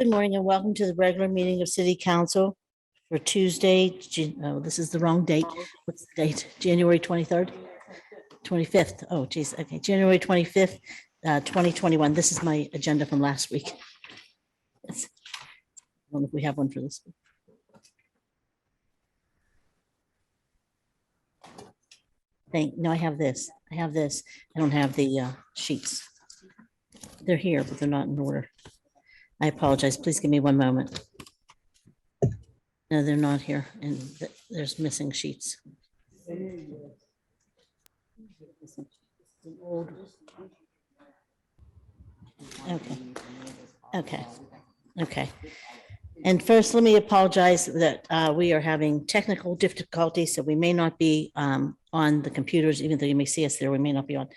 Good morning and welcome to the regular meeting of City Council for Tuesday. Oh, this is the wrong date. What's the date? January 23rd? 25th. Oh, geez. Okay, January 25th, 2021. This is my agenda from last week. I don't know if we have one for this week. No, I have this. I have this. I don't have the sheets. They're here, but they're not in order. I apologize. Please give me one moment. No, they're not here, and there's missing sheets. Okay. And first, let me apologize that we are having technical difficulties, so we may not be on the computers, even though you may see us there, we may not be on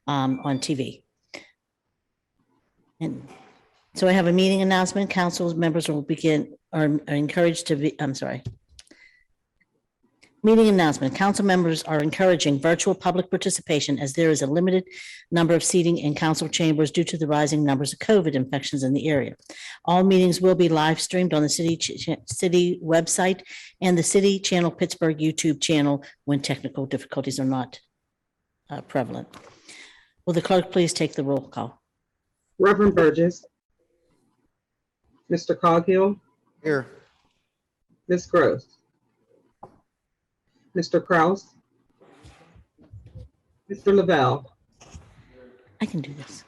TV. And so I have a meeting announcement. Council members are encouraged to be, Meeting announcement. Council members are encouraging virtual public participation as there is a limited number of seating in council chambers due to the rising numbers of COVID infections in the area. All meetings will be live streamed on the city website and the City Channel Pittsburgh YouTube channel when technical difficulties are not prevalent. Will the clerk please take the roll call? Reverend Burgess. Mr. Coghill. Here. Ms. Gross. Mr. Kraus. Mr. Lavelle. I can do this.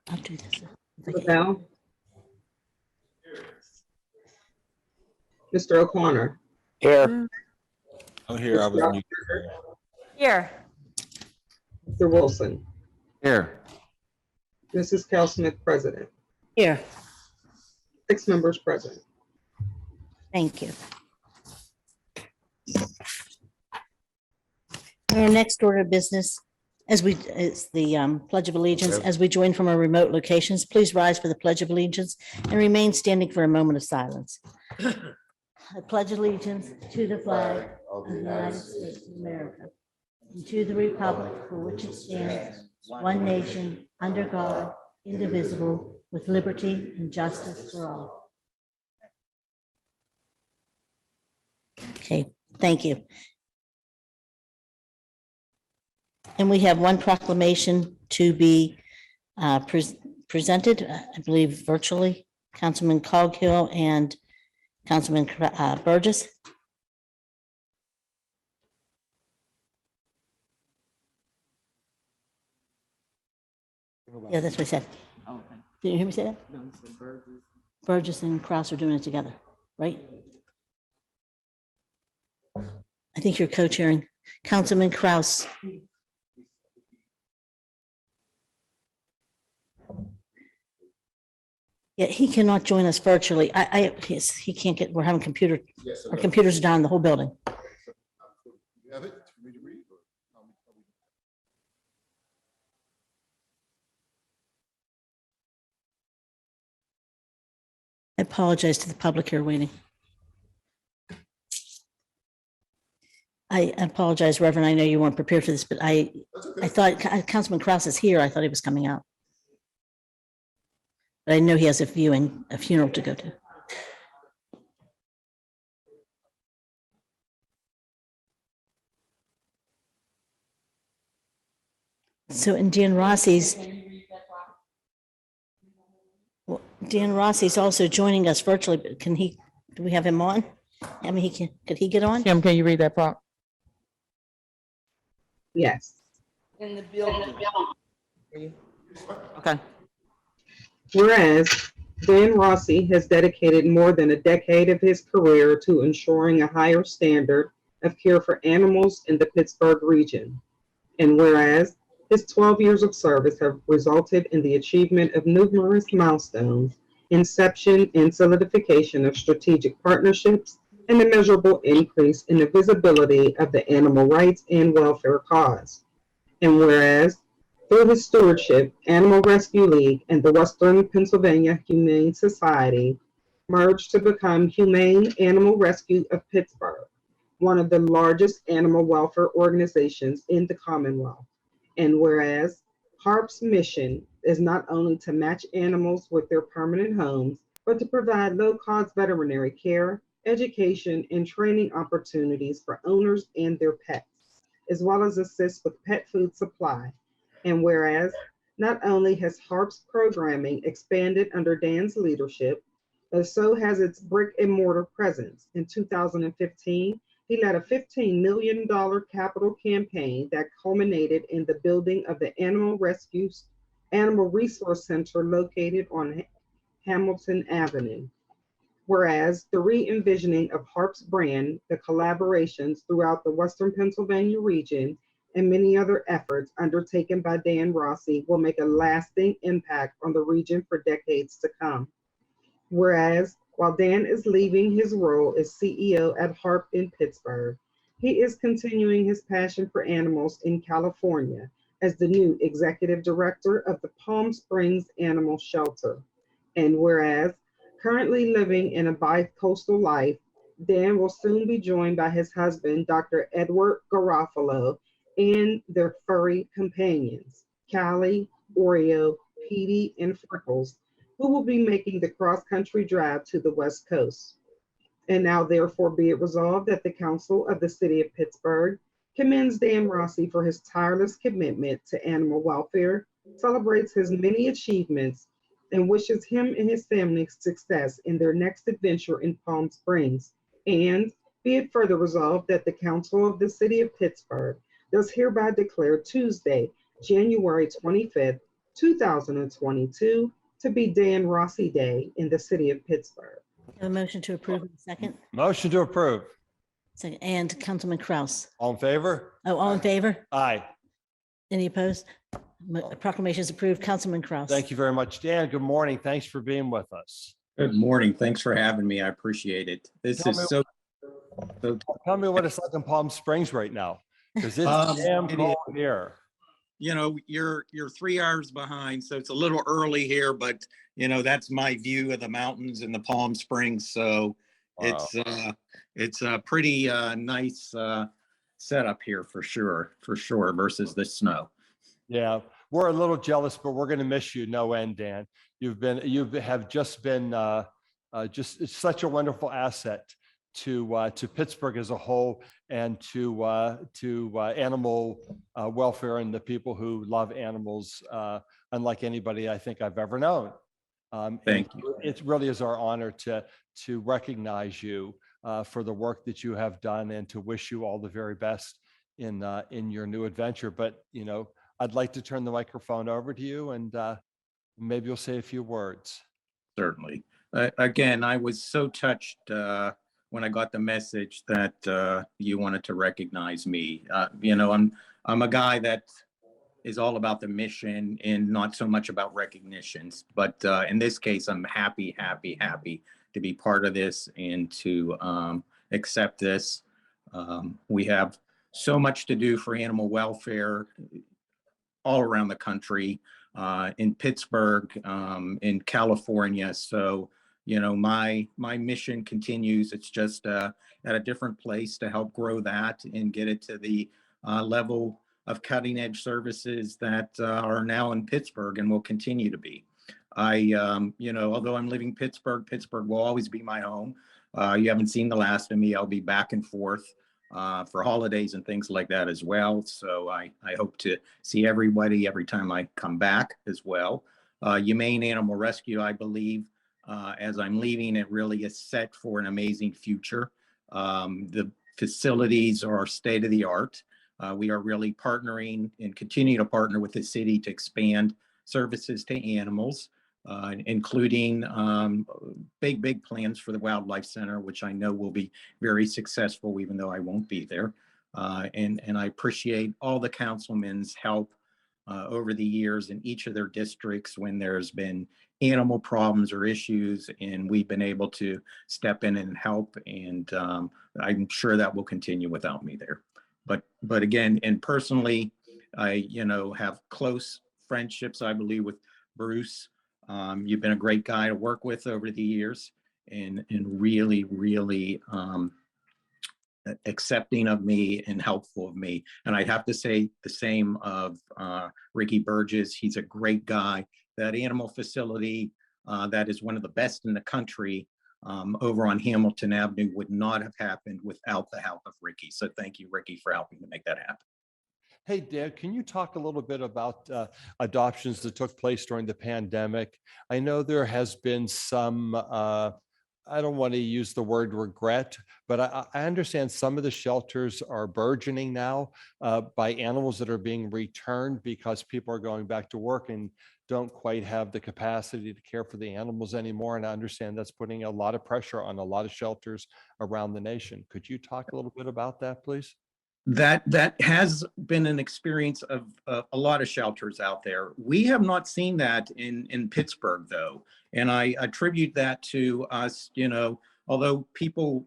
I'll do this. Lavelle. Mr. O'Connor. Here. I'm here. I was muted. Here. Mr. Wilson. Here. Mrs. Cal Smith, President. Here. 6 members present. Thank you. Our next order of business is the Pledge of Allegiance. As we join from our remote locations, please rise for the Pledge of Allegiance and remain standing for a moment of silence. I pledge allegiance to the flag of the United States of America and to the republic for which it stands, one nation, under God, indivisible, with liberty and justice for all. Okay, thank you. And we have one proclamation to be presented, I believe virtually, Councilman Coghill and Councilman Burgess. Yeah, that's what I said. Okay. Did you hear me say that? No, it's the Burgess. Burgess and Kraus are doing it together, right? I think you're co-chairing. Councilman Kraus. Yeah, he cannot join us virtually. He can't get, we're having our computers are down in the whole building. You have it for me to read? I apologize to the public here waiting. I apologize, Reverend. I know you weren't prepared for this, but I thought Councilman Kraus is here. I thought he was coming out. But I know he has a funeral to go to. So in Dan Rossi's also joining us virtually, but do we have him on? I mean, could he get on? Kim, can you read that prompt? Yes. In the building. Okay. Whereas Dan Rossi has dedicated more than a decade of his career to ensuring a higher standard of care for animals in the Pittsburgh region. And whereas his 12 years of service have resulted in the achievement of numerous milestones, inception and solidification of strategic partnerships, and a measurable increase in the visibility of the animal rights and welfare cause. And whereas through his stewardship, Animal Rescue League and the Western Pennsylvania Humane Society merged to become Humane Animal Rescue of Pittsburgh, one of the largest animal welfare organizations in the Commonwealth. And whereas HARP's mission is not only to match animals with their permanent homes, but to provide low-cost veterinary care, education, and training opportunities for owners and their pets, as well as assist with pet food supply. And whereas not only has HARP's programming expanded under Dan's leadership, but so has its brick and mortar presence. In 2015, he led a $15 million capital campaign that culminated in the building of the Animal Resource Center located on Hamilton Avenue. Whereas the re-envisioning of HARP's brand, the collaborations throughout the Western Pennsylvania region, and many other efforts undertaken by Dan Rossi will make a lasting impact on the region for decades to come. Whereas while Dan is leaving his role as CEO at HARP in Pittsburgh, he is continuing his passion for animals in California as the new executive director of the Palm Springs Animal Shelter. And whereas currently living in a bi-coastal life, Dan will soon be joined by his husband, Dr. Edward Garofalo, and their furry companions, Callie, Oreo, Petey, and Freckles, who will be making the cross-country drive to the West Coast. And now therefore be it resolved that the Council of the City of Pittsburgh commends Dan Rossi for his tireless commitment to animal welfare, celebrates his many achievements, and wishes him and his family success in their next adventure in Palm Springs. And be it further resolved that the Council of the City of Pittsburgh does hereby declare Tuesday, January 25th, 2022, to be Dan Rossi Day in the City of Pittsburgh. Have a motion to approve in a second. Motion to approve. Second, and Councilman Kraus. All in favor? Oh, all in favor? Aye. Any opposed? Proclamation is approved. Councilman Kraus. Thank you very much, Dan. Good morning. Thanks for being with us. Good morning. Thanks for having me. I appreciate it. This Tell is me- so Tell me what it's like in Palm Springs right now, because it's damn it cold here. you're 3 hours behind, so it's a little early here, but that's my view of the mountains and the Palm Springs. So Wow. it's a pretty nice setup here for sure versus the snow. Yeah, we're a little jealous, but we're going to miss you no end, Dan. You have just been just it's such a wonderful asset to Pittsburgh as a whole, and to animal welfare and the people who love animals, unlike anybody I think I've ever known. Thank you. It really is our honor to recognize you for the work that you have done, and to wish you all the very best in your new adventure. But I'd like to turn the microphone over to you, and maybe you'll say a few words. Certainly. Again, I was so touched when I got the message that you wanted to recognize me. I'm a guy that is all about the mission and not so much about recognitions. But in this case, I'm happy to be part of this and to accept this. We have so much to do for animal welfare all around the country, in Pittsburgh, in California. So, my mission continues. It's just at a different place to help grow that and get it to the level of cutting edge services that are now in Pittsburgh and will continue to be. Although I'm living Pittsburgh will always be my home. You haven't seen the last of me. I'll be back and forth for holidays and things like that as well. So I hope to see everybody every time I come back as well. Humane Animal Rescue, I believe, as I'm leaving, it really is set for an amazing future. The facilities are state of the art. We are really partnering and continue to partner with the city to expand services to animals, including big plans for the Wildlife Center, which I know will be very successful, even though I won't be there. And I appreciate all the councilmen's help over the years in each of their districts when there's been animal problems or issues, and we've been able to step in and help. And I'm sure that will continue without me there. But again, and personally, I have close friendships, I believe, with Bruce. You've been a great guy to work with over the years, and really accepting of me and helpful of me. And I'd have to say the same of Ricky Burgess. He's a great guy. That animal facility that is one of the best in the country over on Hamilton Avenue would not have happened without the help of Ricky. So thank you, Ricky, for helping to make that happen. Hey, Dan, can you talk a little bit about adoptions that took place during the pandemic? I know there has been some, I don't want to use the word regret, but I understand some of the shelters are burgeoning now by animals that are being returned because people are going back to work and don't quite have the capacity to care for the animals anymore. And I understand that's putting a lot of pressure on a lot of shelters around the nation. Could you talk a little bit about that, please? That has been an experience of a lot of shelters out there. We have not seen that in Pittsburgh, though, and I attribute that to us. Although people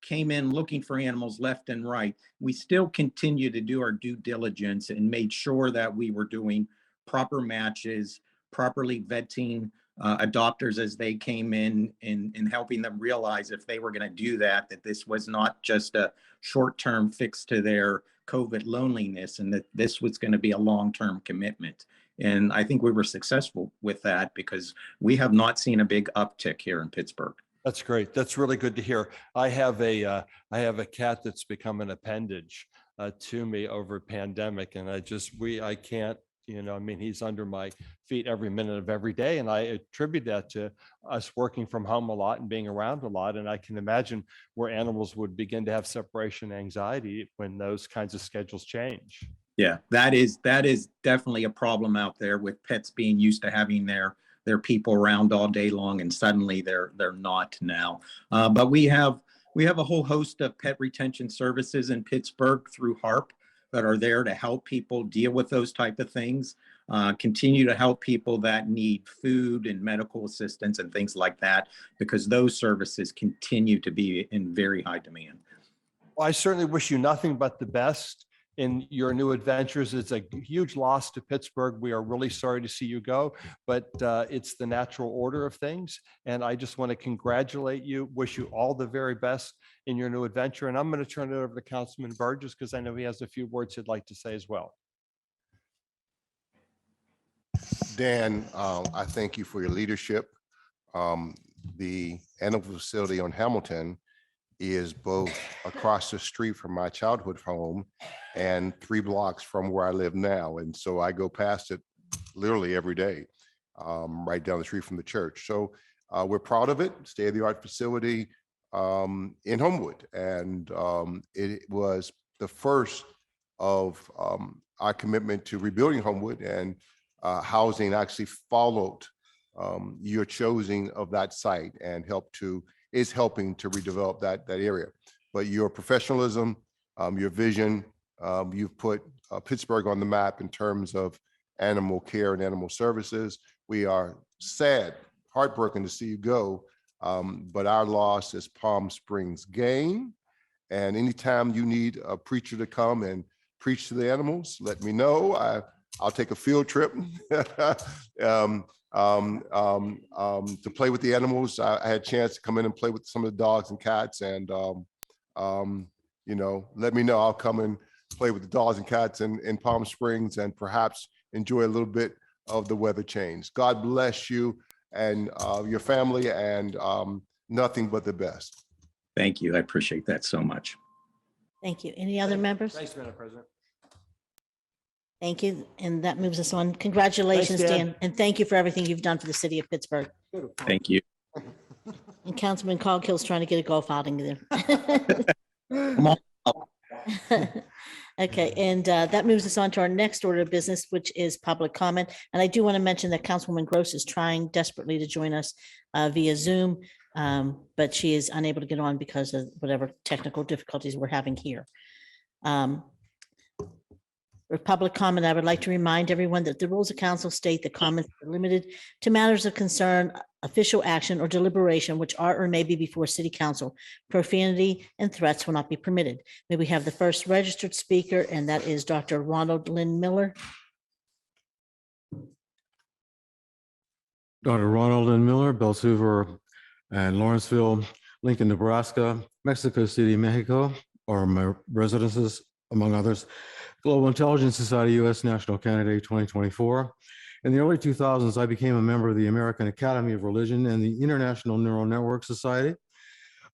came in looking for animals left and right, we still continue to do our due diligence and made sure that we were doing proper matches, properly vetting adopters as they came in, and helping them realize if they were going to do that this was not just a short-term fix to their COVID loneliness, and that this was going to be a long-term commitment. And I think we were successful with that because we have not seen a big uptick here in Pittsburgh. That's great. That's really good to hear. I have a cat that's become an appendage to me over pandemic, and I can't. He's under my feet every minute of every day. And I attribute that to us working from home a lot and being around a lot. And I can imagine where animals would begin to have separation anxiety when those kinds of schedules change. Yeah, that is definitely a problem out there with pets being used to having their people around all day long, and suddenly they're not now. But we have a whole host of pet retention services in Pittsburgh through HARP that are there to help people deal with those type of things, continue to help people that need food and medical assistance and things like that, because those services continue to be in very high demand. Well, I certainly wish you nothing but the best in your new adventures. It's a huge loss to Pittsburgh. We are really sorry to see you go, but it's the natural order of things. And I just want to congratulate you, wish you all the very best in your new adventure. And I'm going to turn it over to Councilman Burgess because I know he has a few words he'd like to say as well. Dan, I thank you for your leadership. The animal facility on Hamilton is both across the street from my childhood home and 3 blocks from where I live now. And so I go past it literally every day, right down the street from the church. So we're proud of it, state-of-the-art facility in Homewood. And it was the first of our commitment to rebuilding Homewood, and housing actually followed your choosing of that site and is helping to redevelop that area. But your professionalism, your vision, you've put Pittsburgh on the map in terms of animal care and animal services. We are sad, heartbroken to see you go, but our loss is Palm Springs gain. And anytime you need a preacher to come and preach to the animals, let me know. I'll take a field trip to play with the animals. I had a chance to come in and play with some of the dogs and cats, and let me know. I'll come and play with the dogs and cats in Palm Springs, and perhaps enjoy a little bit of the weather change. God bless you and your family, and nothing but the best. Thank you. I appreciate that so much. Thank you. Any other members? Thanks, Madam President. Thank you. And that moves us on. Congratulations, Thanks, Dan. Dan. And thank you for everything you've done for the city of Pittsburgh. Thank you. And Councilman Coghill's trying to get a golf outing there. Come on. Okay, and that moves us on to our next order of business, which is public comment. And I do want to mention that Councilwoman Gross is trying desperately to join us via Zoom, but she is unable to get on because of whatever technical difficulties we're having here. For public comment, I would like to remind everyone that the rules of council state that comments are limited to matters of concern, official action, or deliberation which are or may be before city council. Profanity and threats will not be permitted. May we have the first registered speaker, and that is Dr. Ronald Lynn Miller. Dr. Ronald Lynn Miller, Bells Hoover and Lawrenceville, Lincoln, Nebraska, Mexico City, Mexico, are my residences, among others. Global Intelligence Society U.S. National Candidate 2024. In the early 2000s, I became a member of the American Academy of Religion and the International Neural Network Society.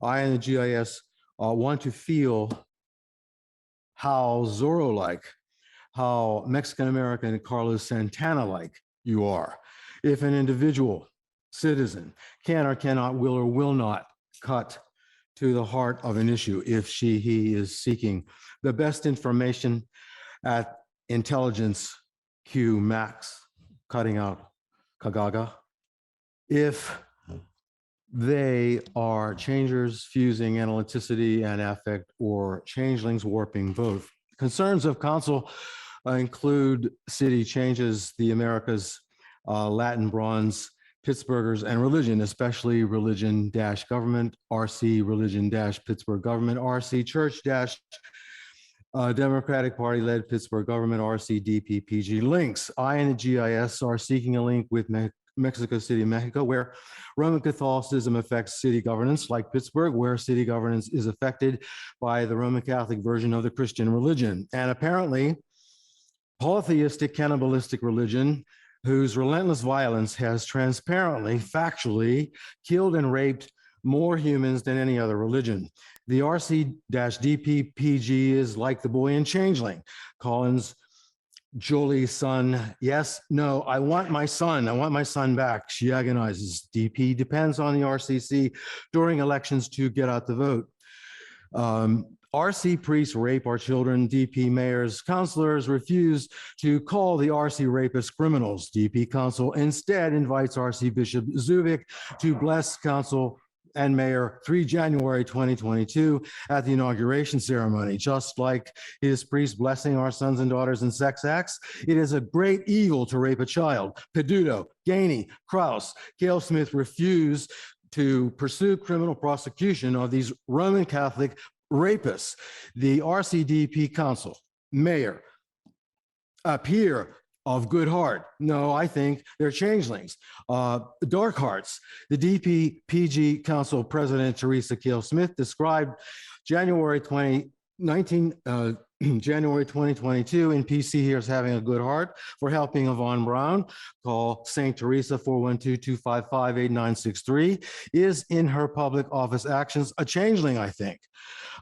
I and the GIS want to feel how Zorro-like, how Mexican-American Carlos Santana-like you are. If an individual citizen can or cannot, will or will not cut to the heart of an issue, if he is seeking the best information at intelligence Q max, cutting out Kagaga. If they are changers fusing analyticity and affect, or changelings warping both. Concerns of council include city changes, the Americas, Latin bronze, Pittsburghers, and religion, especially religion-government, RC religion-Pittsburgh government, RC church- Democratic Party-led Pittsburgh government, RC DPPG links. I and the GIS are seeking a link with Mexico City, Mexico, where Roman Catholicism affects city governance, like Pittsburgh, where city governance is affected by the Roman Catholic version of the Christian religion. And apparently, polytheistic, cannibalistic religion, whose relentless violence has transparently, factually killed and raped more humans than any other religion. The RC-DPPG is like the boy in Changeling, Collins Jolie's son. Yes, no, I want my son back. She agonizes. DP depends on the RCC during elections to get out the vote. RC priests rape our children. DP mayors, councilors refuse to call the RC rapists criminals. DP council instead invites RC Bishop Zubik to bless council and mayor 3 January 2022 at the inauguration ceremony. Just like his priest blessing our sons and daughters in sex acts, it is a great evil to rape a child. Peduto, Gainey, Krause, Gail Smith refuse to pursue criminal prosecution of these Roman Catholic rapists. The RCDP council, mayor, peer of good heart. No, I think they're changelings, dark hearts. The DPPG Council President Teresa Kehl Smith described January 2022 in PC here as having a good heart for helping Yvonne Brown. Call St. Teresa 412-255-8963 is in her public office actions a changeling, I think.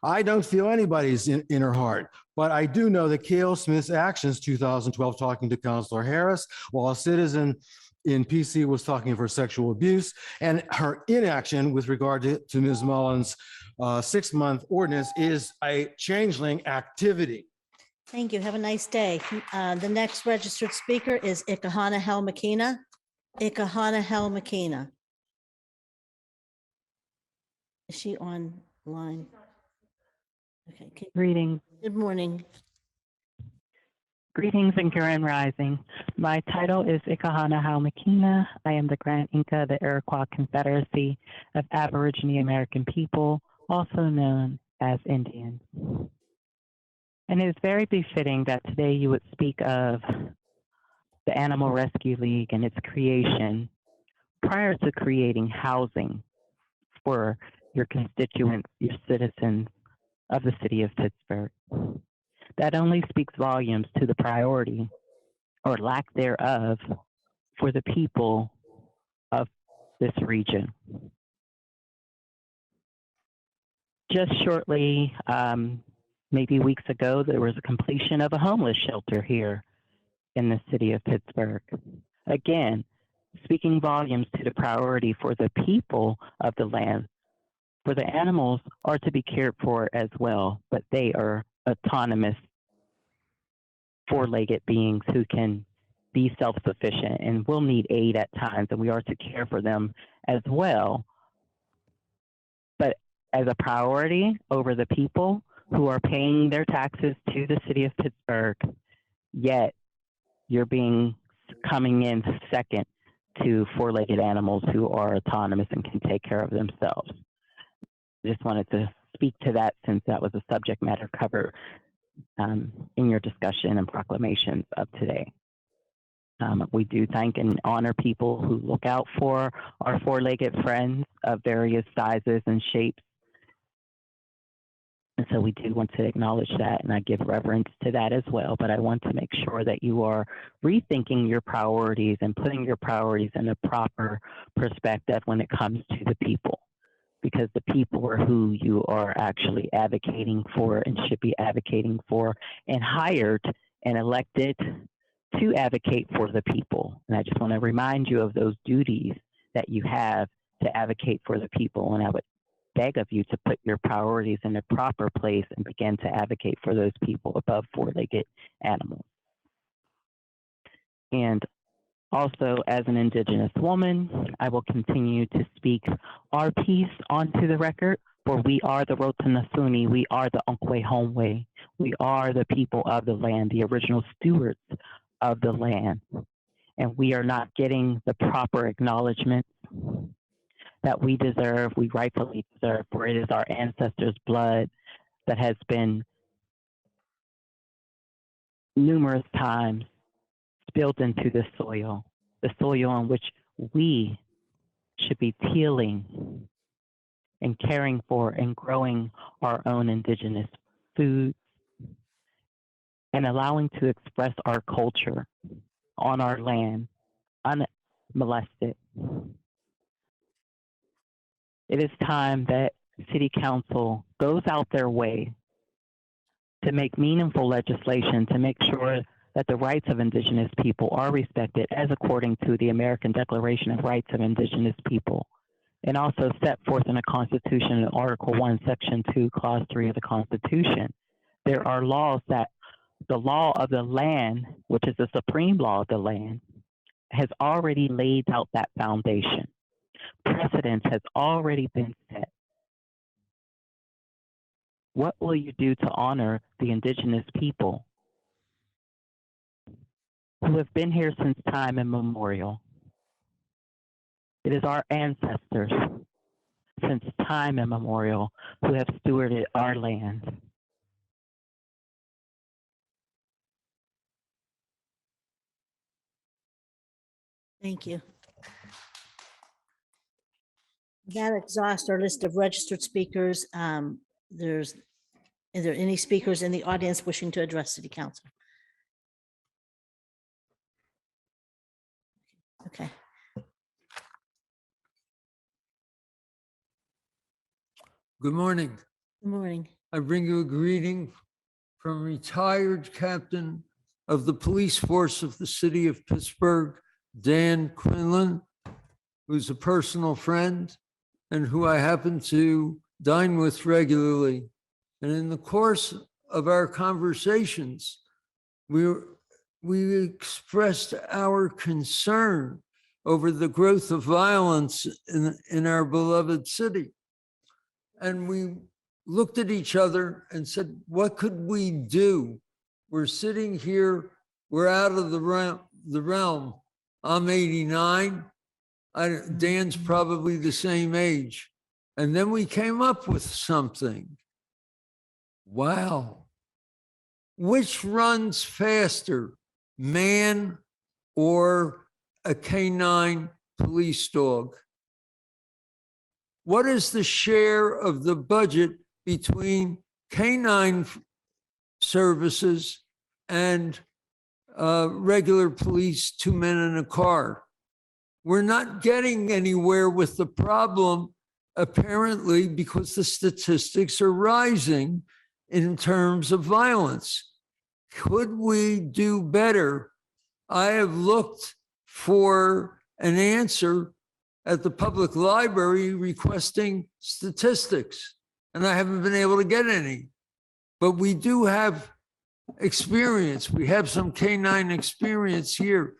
I don't feel anybody's in her heart, but I do know that Kehl Smith's actions 2012 talking to Councilor Harris while a citizen in PC was talking of her sexual abuse, and her inaction with regard to Ms. Mullins' 6-month ordinance is a changeling activity. Thank you. Have a nice day. The next registered speaker is Ikahana Helmakina. Ikahana Helmakina. Is she online? Okay. Greetings. Good morning. Greetings and Grand Rising. My title is Ikahana Helmakina. I am the Grand Inca of the Iroquois Confederacy of Aborigine American People, also known as Indians. And it is very befitting that today you would speak of the Animal Rescue League and its creation prior to creating housing for your constituents, your citizens of the city of Pittsburgh. That only speaks volumes to the priority or lack thereof for the people of this region. Just shortly, maybe weeks ago, there was a completion of a homeless shelter here in the city of Pittsburgh. Again, speaking volumes to the priority for the people of the land. For the animals are to be cared for as well, but they are autonomous, four-legged beings who can be self-sufficient and will need aid at times, and we are to care for them as well. But as a priority over the people who are paying their taxes to the city of Pittsburgh, yet you're coming in second to four-legged animals who are autonomous and can take care of themselves. Just wanted to speak to that since that was a subject matter covered in your discussion and proclamations of today. We do thank and honor people who look out for our four-legged friends of various sizes and shapes. And so we do want to acknowledge that, and I give reverence to that as well. But I want to make sure that you are rethinking your priorities and putting your priorities in a proper perspective when it comes to the people, because the people are who you are actually advocating for and should be advocating for, and hired and elected to advocate for the people. And I just want to remind you of those duties that you have to advocate for the people. And I would beg of you to put your priorities in a proper place and begin to advocate for those people above four-legged animals. And also, as an Indigenous woman, I will continue to speak our piece onto the record, for we are the Rotanasuni, we are the Onkwe Homwe, we are the people of the land, the original stewards of the land. And we are not getting the proper acknowledgement that we deserve, we rightfully deserve, for it is our ancestors' blood that has been numerous times spilled into the soil on which we should be tilling and caring for and growing our own indigenous foods and allowing to express our culture on our land unmolested. It is time that City Council goes out their way to make meaningful legislation to make sure that the rights of Indigenous people are respected as according to the American Declaration of Rights of Indigenous People, and also set forth in the Constitution in Article 1, Section 2, Clause 3 of the Constitution. There are laws that the law of the land, which is the supreme law of the land, has already laid out that foundation. Precedence has already been set. What will you do to honor the Indigenous people who have been here since time immemorial? It is our ancestors since time immemorial who have stewarded our land. Thank you. That exhausts our list of registered speakers. Is there any speakers in the audience wishing to address City Council? Okay. Good morning. Good morning. I bring you a greeting from retired captain of the police force of the city of Pittsburgh, Dan Quinlan, who's a personal friend and who I happen to dine with regularly. And in the course of our conversations, we expressed our concern over the growth of violence in our beloved city. And we looked at each other and said, what could we do? We're sitting here, we're out of the realm. I'm 89. Dan's probably the same age. And then we came up with something. Wow. Which runs faster, man or a canine police dog? What is the share of the budget between canine services and regular police, 2 men in a car? We're not getting anywhere with the problem, apparently, because the statistics are rising in terms of violence. Could we do better? I have looked for an answer at the public library requesting statistics, and I haven't been able to get any. But we do have experience. We have some canine experience here.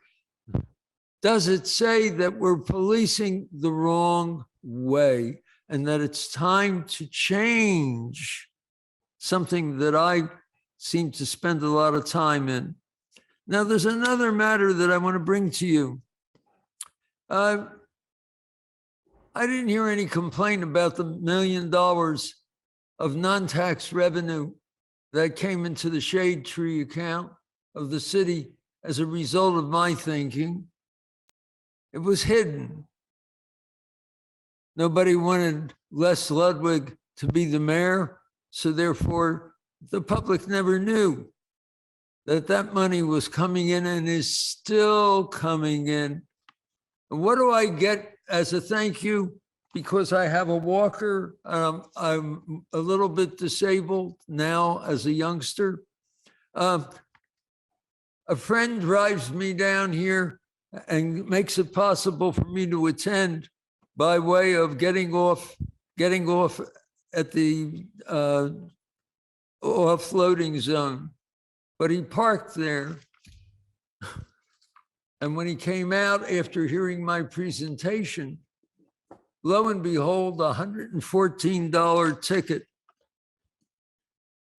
Does it say that we're policing the wrong way and that it's time to change something that I seem to spend a lot of time in? Now, there's another matter that I want to bring to you. I didn't hear any complaint about the $1 million of non-tax revenue that came into the shade tree account of the city as a result of my thinking. It was hidden. Nobody wanted Les Ludwig to be the mayor, So therefore, the public never knew that that money was coming in and is still coming in. And what do I get as a thank you? Because I have a walker, I'm a little bit disabled now as a youngster. A friend drives me down here and makes it possible for me to attend by way of getting off at the offloading zone. But he parked there. And when he came out after hearing my presentation, lo and behold, $114 ticket.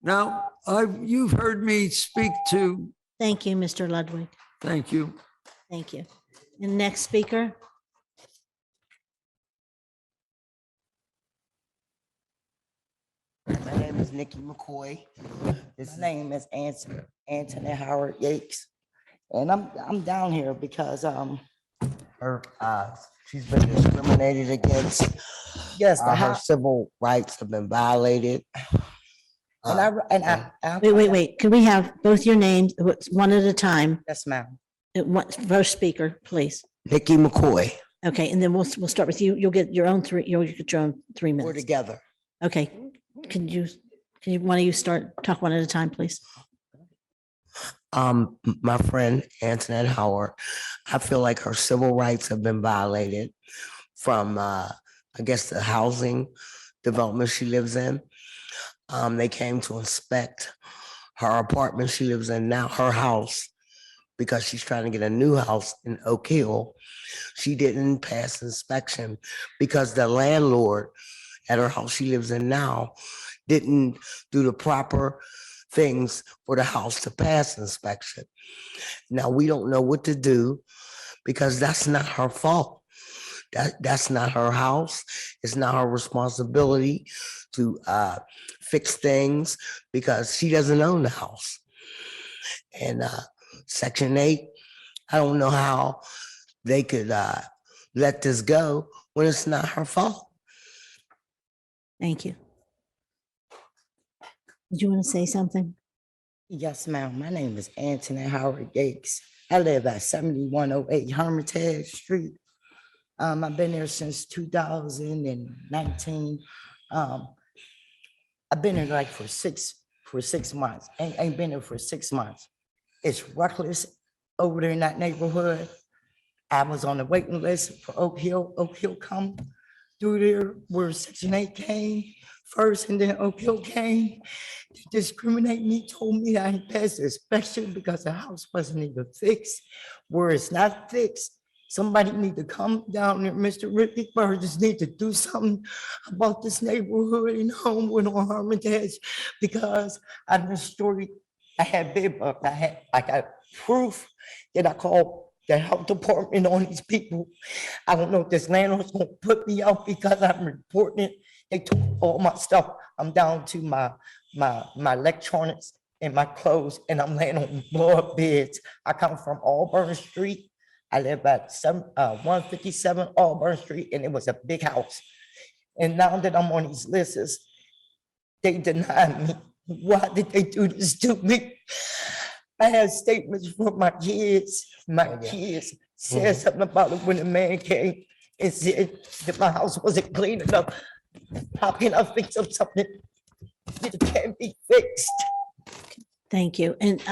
Now, you've heard me speak to, Thank you, Mr. Ludwig. thank you. Thank you. And next speaker, My name is Nikki McCoy. His name is Anthony Howard Yates. And I'm down here because her she's been discriminated against. Yes, her civil rights have been violated. wait. Can we have both your names, one at a time? Yes, ma'am. First speaker, please. Nikki McCoy. Okay, and then we'll start with you. You'll get your own 3 We're minutes. together. Okay, can you, one of you talk one at a time, please? My friend Antoinette Howard, I feel like her civil rights have been violated from I guess the housing development she lives in. They came to inspect her apartment she lives in now, her house, because she's trying to get a new house in Oak Hill. She didn't pass inspection because the landlord at her house she lives in now didn't do the proper things for the house to pass inspection. Now, we don't know what to do because that's not her fault. That's not her house. It's not her responsibility to fix things because she doesn't own the house. And Section 8, I don't know how they could let this go when it's not her fault. Thank you. Did you want to say something? Yes, ma'am. My name is Anthony Howard Yates. I live at 7108 Hermitage Street. I've been there since 2019. I've been here like for six months. Ain't been there for 6 months. It's reckless over there in that neighborhood. I was on the waiting list for Oak Hill. Oak Hill come through there where Section 8 came first, and then Oak Hill came to discriminate me, told me I didn't pass the inspection because the house wasn't even fixed. Where it's not fixed, somebody need to come down there. Mr. Ricky Burgess need to do something about this neighborhood in Homewood on Hermitage, because I destroyed, I had bed bugs. I got proof that I called the health department on these people. I don't know if this landlord's gonna put me out because I'm reporting it. They took all my stuff. I'm down to my electronics and my clothes, and I'm laying on blood beds. I come from Auburn Street. I live at 157 Auburn Street, and it was a big house. And now that I'm on these lists, they deny me. Why did they do this to me? I had statements from my kids. My kids said something about it when the man came and said that my house wasn't clean enough. How can I fix up something that can't be fixed? Thank you. And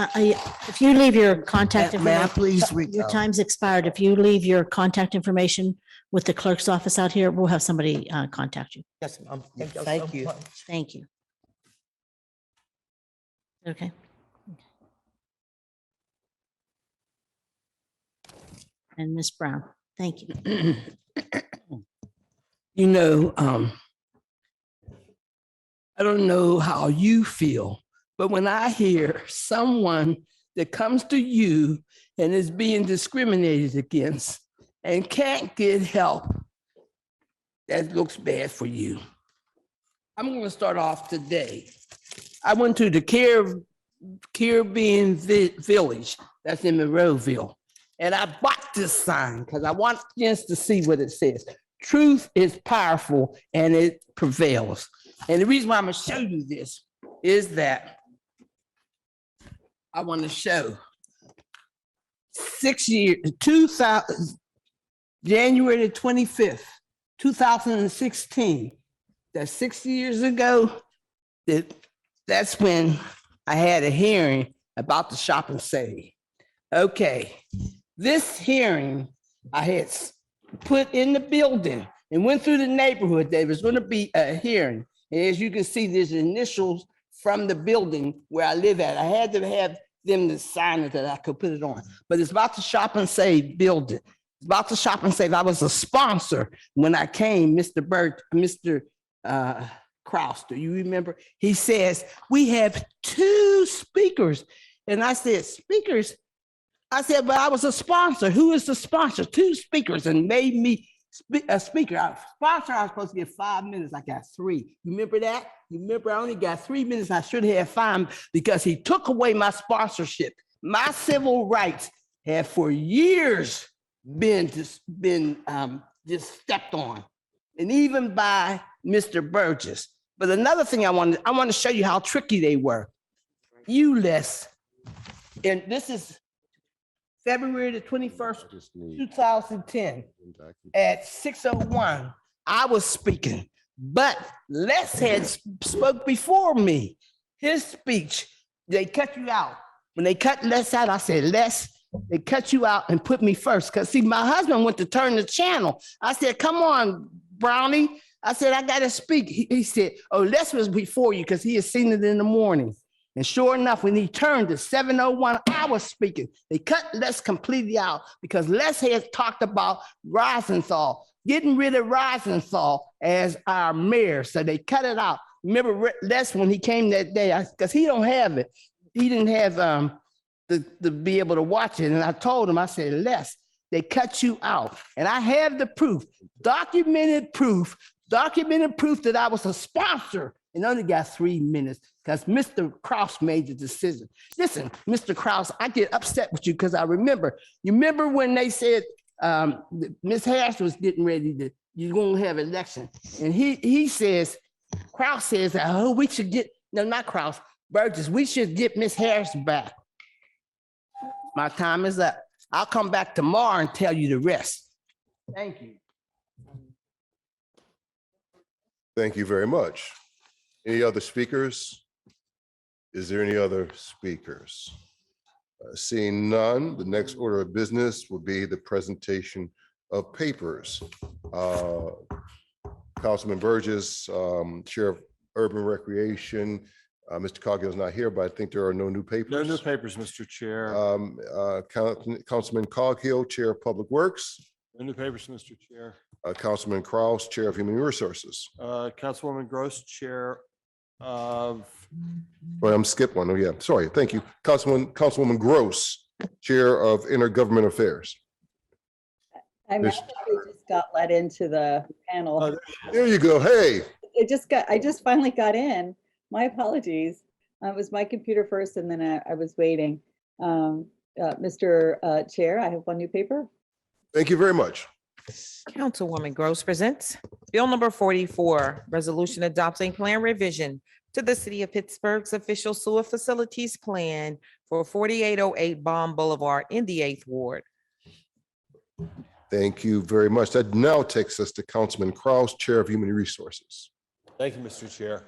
if you leave your contact May I information, please read? your time's expired. If you leave your contact information with the clerk's office out here, we'll have somebody contact you. Yes, ma'am. Thank you. Thank you. Okay. And Ms. Brown, thank you. You know, I don't know how you feel, but when I hear someone that comes to you and is being discriminated against and can't get help, that looks bad for you. I'm going to start off today. I went to the Caribbean Village, that's in Monroeville, and I bought this sign because I want you to see what it says. Truth is powerful and it prevails. And the reason why I'm gonna show you this is that I want to show 6 years, 2000, January the 25th, 2016. That's 6 years ago. That's when I had a hearing about the shop and save. Okay, this hearing I had put in the building and went through the neighborhood. There was going to be a hearing. And as you can see, there's initials from the building where I live at. I had to have them to sign it that I could put it on. But it's about the shop and save building. It's about the shop and save. I was a sponsor when I came, Mr. Kraus, do you remember? He says, we have 2 speakers. And I said, speakers? I said, but I was a sponsor. Who is the sponsor? 2 speakers, and made me a speaker. I was supposed to get 5 minutes. I got 3. You remember that? You remember I only got 3 minutes. I should have 5 because he took away my sponsorship. My civil rights have for years been just stepped on, and even by Mr. Burgess. But another thing I want to show you how tricky they were. ULES, and this is February the 21st, 2010, at 6:01, I was speaking, but Les had spoke before me. His speech, they cut you out. When they cut Les out, I said, Les, they cut you out and put me first. Because see, my husband went to turn the channel. I said, come on, Brownie. I said, I got to speak. He said, oh, Les was before you because he had seen it in the morning. And sure enough, when he turned to 7:01, I was speaking. They cut Les completely out because Les had talked about Rosenthal, getting rid of Rosenthal as our mayor. So they cut it out. Remember Les when he came that day, because he don't have it. He didn't have to be able to watch it. And I told him, I said, Les, they cut you out. And I have the proof, documented proof that I was a sponsor and only got 3 minutes because Mr. Kraus made the decision. Listen, Mr. Kraus, I get upset with you because you remember when they said Ms. Harris was getting ready to, you're going to have an election. And he says, Kraus says, oh, we should get, no, not Kraus, Burgess, we should get Ms. Harris back. My time is up. I'll come back tomorrow and tell you the rest. Thank you. Thank you very much. Any other speakers? Is there any other speakers? Seeing none, the next order of business will be the presentation of papers. Councilman Burgess, Chair of Urban Recreation. Mr. Coghill is not here, but I think there are no new papers. No new papers, Mr. Chair. Councilman Coghill, Chair of Public Works. No new papers, Mr. Chair. Councilman Kraus, Chair of Human Resources. Councilwoman Gross, Chair of. Well, I'm skipped one. Oh, yeah. Sorry. Thank you. Councilwoman Gross, Chair of Intergovernmental Affairs. I just got let into the panel. There you go. Hey. I just finally got in. My apologies. It was my computer first and then I was waiting. Mr. Chair, I have one new paper. Thank you very much. Councilwoman Gross presents Bill number 44, resolution adopting plan revision to the City of Pittsburgh's official sewer facilities plan for 4808 Baum Boulevard in the 8th Ward. Thank you very much. That now takes us to Councilman Kraus, Chair of Human Resources. Thank you, Mr. Chair.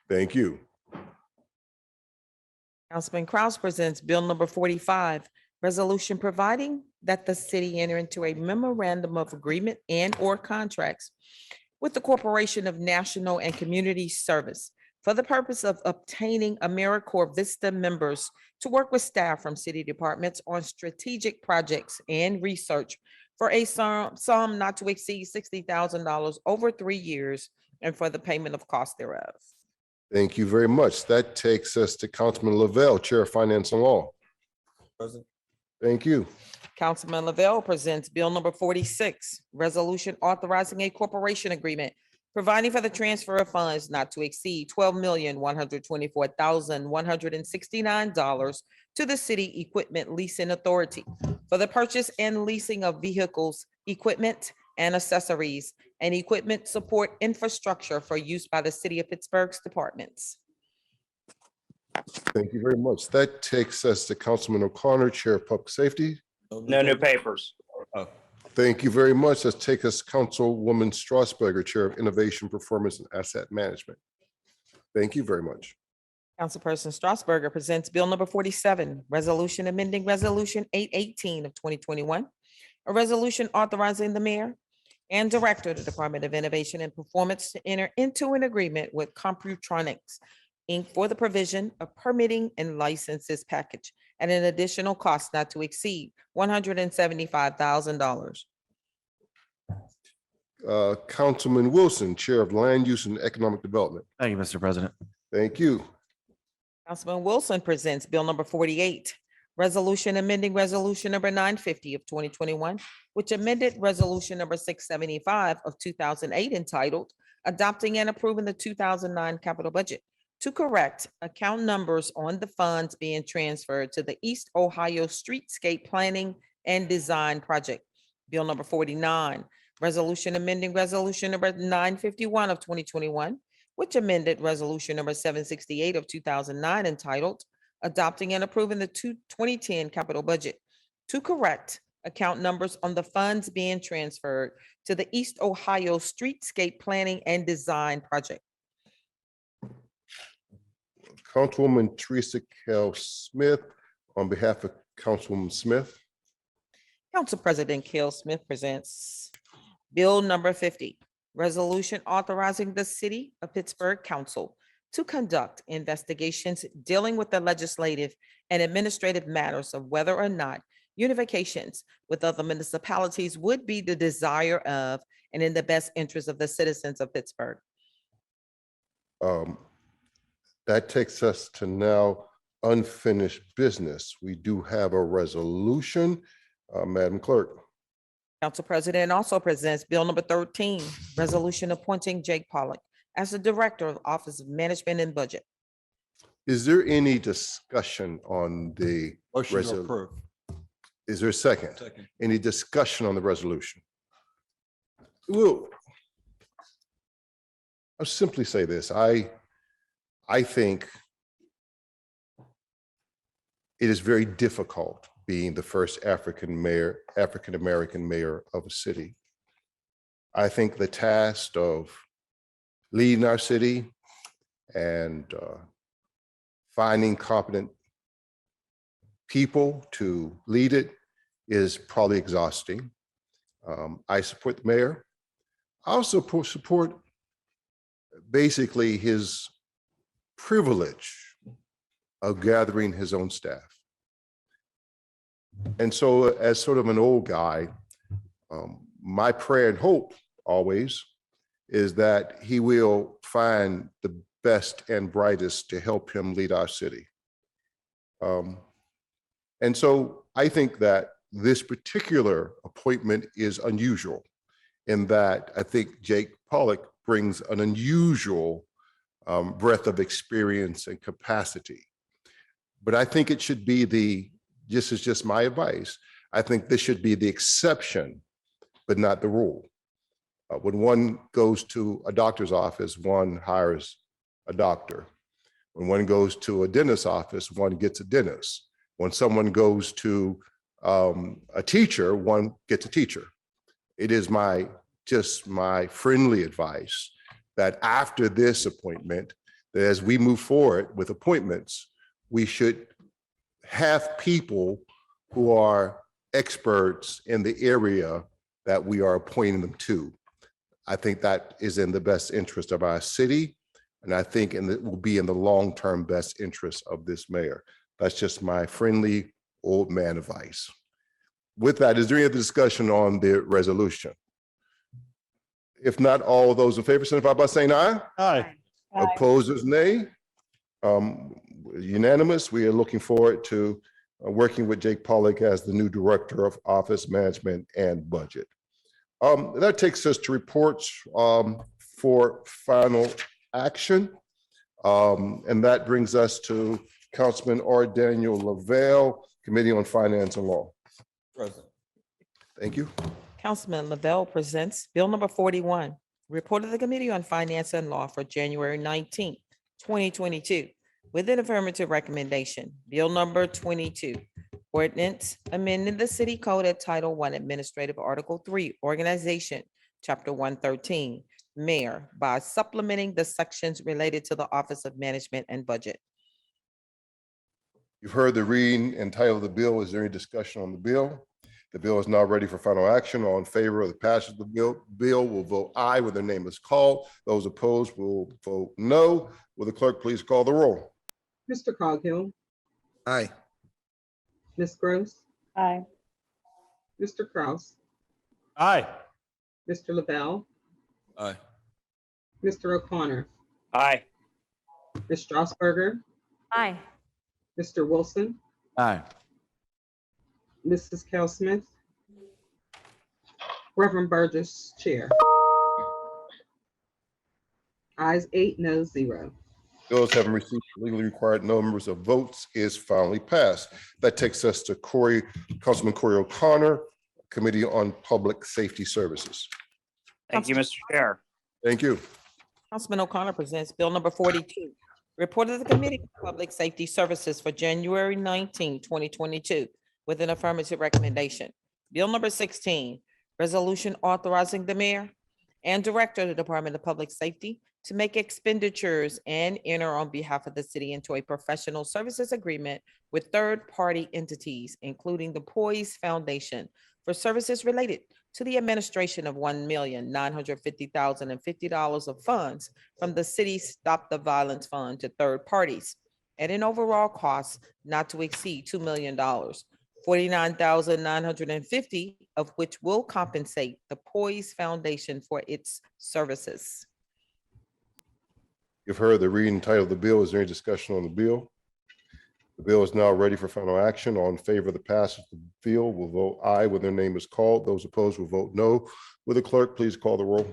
Thank you. Councilman Kraus presents Bill number 45, resolution providing that the city enter into a memorandum of agreement and/or contracts with the Corporation of National and Community Service for the purpose of obtaining AmeriCorps Vista members to work with staff from city departments on strategic projects and research for a sum not to exceed $60,000 over 3 years and for the payment of costs thereof. Thank you very much. That takes us to Councilman Lavelle, Chair of Finance and Law. Present. Thank you. Councilman Lavelle presents Bill number 46, resolution authorizing a corporation agreement providing for the transfer of funds not to exceed $12,124,169 to the City Equipment Leasing Authority for the purchase and leasing of vehicles, equipment, and accessories and equipment support infrastructure for use by the city of Pittsburgh's departments. Thank you very much. That takes us to Councilman O'Connor, Chair of Public Safety. No new papers. Thank you very much. Let's take us Councilwoman Strasburger, Chair of Innovation, Performance, and Asset Management. Thank you very much. Councilperson Strasburger presents Bill number 47, Resolution amending Resolution 818 of 2021, a resolution authorizing the mayor and director of the Department of Innovation and Performance to enter into an agreement with Computronics, Inc. for the provision of permitting and licenses package at an additional cost not to exceed $175,000. Councilman Wilson, Chair of Land Use and Economic Development. Thank you, Mr. President. Thank you. Councilman Wilson presents Bill number 48, Resolution amending Resolution number 950 of 2021, which amended Resolution number 675 of 2008 entitled Adopting and Approving the 2009 Capital Budget to correct account numbers on the funds being transferred to the East Ohio Streetscape Planning and Design Project. Bill number 49, Resolution amending Resolution number 951 of 2021, which amended Resolution number 768 of 2009 entitled Adopting and Approving the 2010 Capital Budget to correct account numbers on the funds being transferred to the East Ohio Streetscape Planning and Design Project. Councilwoman Teresa Kell Smith, on behalf of Councilwoman Smith. Council President Kell Smith presents Bill number 50, Resolution authorizing the City of Pittsburgh Council to conduct investigations dealing with the legislative and administrative matters of whether or not unifications with other municipalities would be the desire of and in the best interest of the citizens of Pittsburgh. That takes us to now unfinished business. We do have a resolution. Madam Clerk. Council President also presents Bill number 13, Resolution appointing Jake Pollock as the Director of Office of Management and Budget. Is there any discussion on the Motion to resolution? approve. Is there a second? Second. Any discussion on the resolution? Well, I'll simply say this. I think it is very difficult being the first African-American mayor of a city. I think the task of leading our city and finding competent people to lead it is probably exhausting. I support the mayor. I also support basically his privilege of gathering his own staff. And so as sort of an old guy, my prayer and hope always is that he will find the best and brightest to help him lead our city. And so I think that this particular appointment is unusual in that I think Jake Pollock brings an unusual breadth of experience and capacity. But I think it should be this is just my advice, I think this should be the exception, but not the rule. When one goes to a doctor's office, one hires a doctor. When one goes to a dentist's office, one gets a dentist. When someone goes to a teacher, one gets a teacher. It is just my friendly advice that after this appointment, that as we move forward with appointments, we should have people who are experts in the area that we are appointing them to. I think that is in the best interest of our city, and I think it will be in the long-term best interest of this mayor. That's just my friendly old man advice. With that, is there any other discussion on the resolution? If not, all those in favor signify by saying aye. Aye. Opposers, nay. Unanimous. We are looking forward to working with Jake Pollock as the new Director of Office Management and Budget. That takes us to reports for final action. And that brings us to Councilman R. Daniel Lavelle, Committee on Finance and Law. Present. Thank you. Councilman Lavelle presents Bill number 41, report of the Committee on Finance and Law for January 19th, 2022, with an affirmative recommendation. Bill number 22, ordinance amending the city code at Title I Administrative Article 3, Organization, Chapter 113, Mayor, by supplementing the sections related to the Office of Management and Budget. You've heard the reading and title of the bill. Is there any discussion on the bill? The bill is now ready for final action. All in favor of the passage of the bill will vote aye when their name is called. Those opposed will vote no. Will the clerk please call the roll? Mr. Coghill, Aye. Ms. Gross, Aye. Mr. Kraus, Aye. Mr. Lavelle, Aye. Mr. O'Connor, Aye. Ms. Strasburger, Aye. Mr. Wilson, Aye. Mrs. Cal Smith, Reverend Burgess, Chair. Ayes 8, no 0. Bills having received the legally required numbers of votes is finally passed. That takes us to Councilman Corey O'Connor, Committee on Public Safety Services. Thank you, Mr. Chair. Thank you. Councilman O'Connor presents Bill number 42, report of the Committee on Public Safety Services for January 19, 2022, with an affirmative recommendation. Bill number 16, resolution authorizing the mayor and director of the Department of Public Safety to make expenditures and enter on behalf of the city into a professional services agreement with third-party entities, including the Poise Foundation, for services related to the administration of $1,950,050 of funds from the city's Stop the Violence Fund to third parties at an overall cost not to exceed $2 million, $49,950 of which will compensate the Poise Foundation for its services. You've heard the reading and title of the bill. Is there any discussion on the bill? The bill is now ready for final action. All in favor of the passage of the bill will vote aye when their name is called. Those opposed will vote no. Will the clerk please call the roll?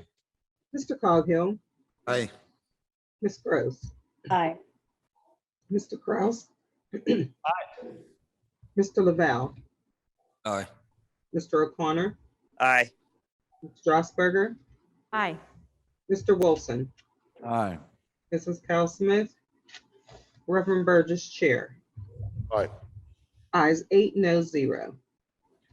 Mr. Coghill, Aye. Ms. Gross, Aye. Mr. Kraus, Mr. Lavelle, Aye. Mr. O'Connor, Aye. Ms. Strasburger, Aye. Mr. Wilson, Aye. Mrs. Cal Smith, Reverend Burgess, Chair. Aye. Ayes 8, no 0.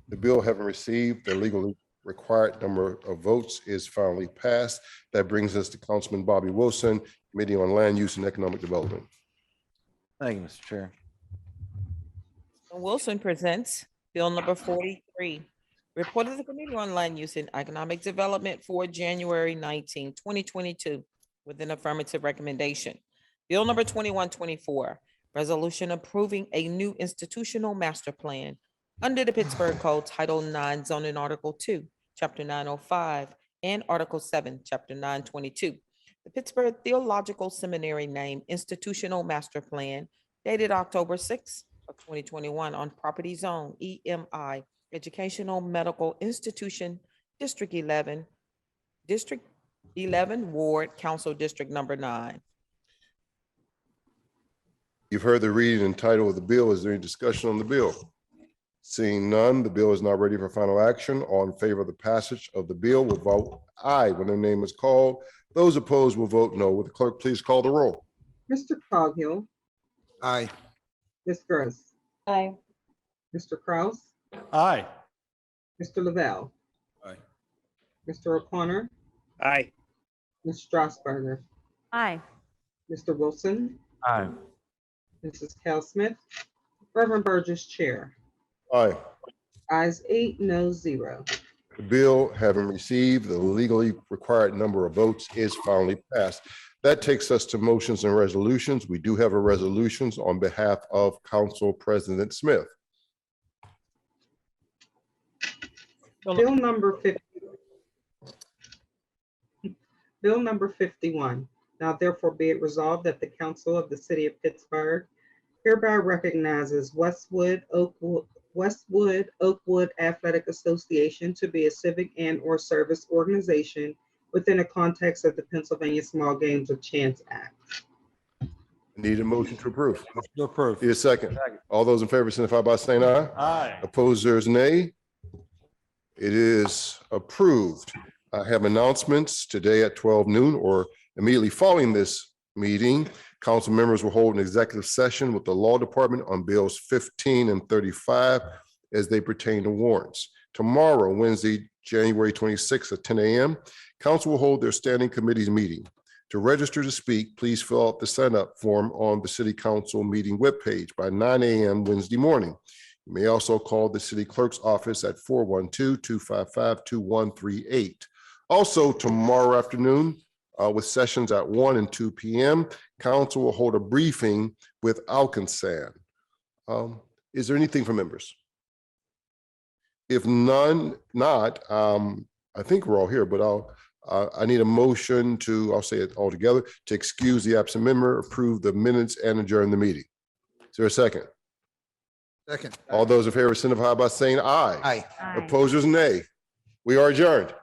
The bill having received the legally required number of votes is finally passed. That brings us to Councilman Bobby Wilson, Committee on Land Use and Economic Development. Thank you, Mr. Chair. Wilson presents Bill number 43, report of the Committee on Land Use and Economic Development for January 19, 2022, with an affirmative recommendation. Bill number 2124, resolution approving a new institutional master plan under the Pittsburgh Code Title 9 zoning Article 2, Chapter 905, and Article 7, Chapter 922. The Pittsburgh Theological Seminary name Institutional Master Plan dated October 6 of 2021 on property zone EMI, Educational Medical Institution, District 11, Ward, Council District number 9. You've heard the reading and title of the bill. Is there any discussion on the bill? Seeing none, the bill is now ready for final action. All in favor of the passage of the bill will vote aye when their name is called. Those opposed will vote no. Will the clerk please call the roll? Mr. Coghill, Aye. Ms. Gross, Aye. Mr. Kraus, Aye. Mr. Lavelle, Aye. Mr. O'Connor, Aye. Ms. Strasburger, Aye. Mr. Wilson, Aye. Mrs. Cal Smith, Reverend Burgess, Chair. Aye. Ayes 8, no 0. The bill having received the legally required number of votes is finally passed. That takes us to motions and resolutions. We do have a resolutions on behalf of Council President Smith. Bill number 51. Now therefore be it resolved that the Council of the City of Pittsburgh hereby recognizes Westwood Oakwood Athletic Association to be a civic and/or service organization within the context of the Pennsylvania Small Games of Chance Act. Need a motion to approve. Motion to approve. Need a second. All those in favor signify by saying aye. Aye. Opposers, nay. It is approved. I have announcements today at 12 noon or immediately following this meeting. Council members will hold an executive session with the Law Department on bills 15 and 35 as they pertain to warrants. Tomorrow, Wednesday, January 26th at 10 a.m., council will hold their standing committees meeting. To register to speak, please fill out the sign-up form on the City Council meeting webpage by 9 a.m. Wednesday morning. You may also call the city clerk's office at 412-255-2138. Also, tomorrow afternoon, with sessions at 1 and 2 p.m., council will hold a briefing with Alkinsan. Is there anything for members? If not, I think we're all here, but I need a motion to, I'll say it all together, to excuse the absent member, approve the minutes, and adjourn the meeting. Is there a second? Second. All those in favor signify by saying aye. Aye. Opposers, nay. We are adjourned.